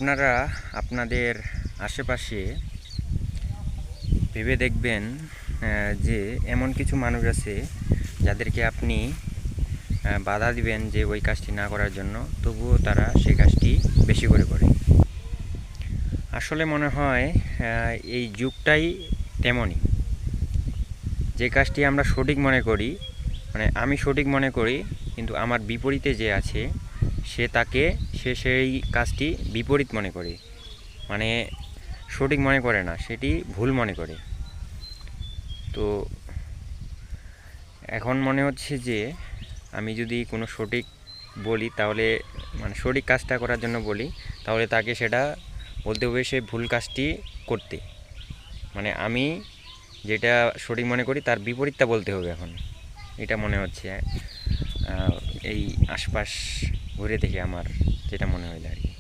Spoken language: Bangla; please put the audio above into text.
আপনারা আপনাদের আশেপাশে ভেবে দেখবেন যে এমন কিছু মানুষ আছে যাদেরকে আপনি বাধা দিবেন যে ওই কাজটি না করার জন্য, তবুও তারা সেই কাজটি বেশি করে করে। আসলে মনে হয় এই যুগটাই তেমনই। যে কাজটি আমরা সঠিক মনে করি, মানে আমি সঠিক মনে করি, কিন্তু আমার বিপরীতে যে আছে সে সেই কাজটি বিপরীত মনে করে, মানে সঠিক মনে করে না, সেটি ভুল মনে করে। তো এখন মনে হচ্ছে যে আমি যদি কোনো সঠিক বলি, তাহলে মানে সঠিক কাজটা করার জন্য বলি, তাহলে তাকে সেটা বলতে হবে সে ভুল কাজটি করতে। মানে আমি যেটা সঠিক মনে করি তার বিপরীতটা বলতে হবে এখন, এটা মনে হচ্ছে। এই আশপাশ ঘুরে দেখে আমার যেটা মনে হয় আর কি।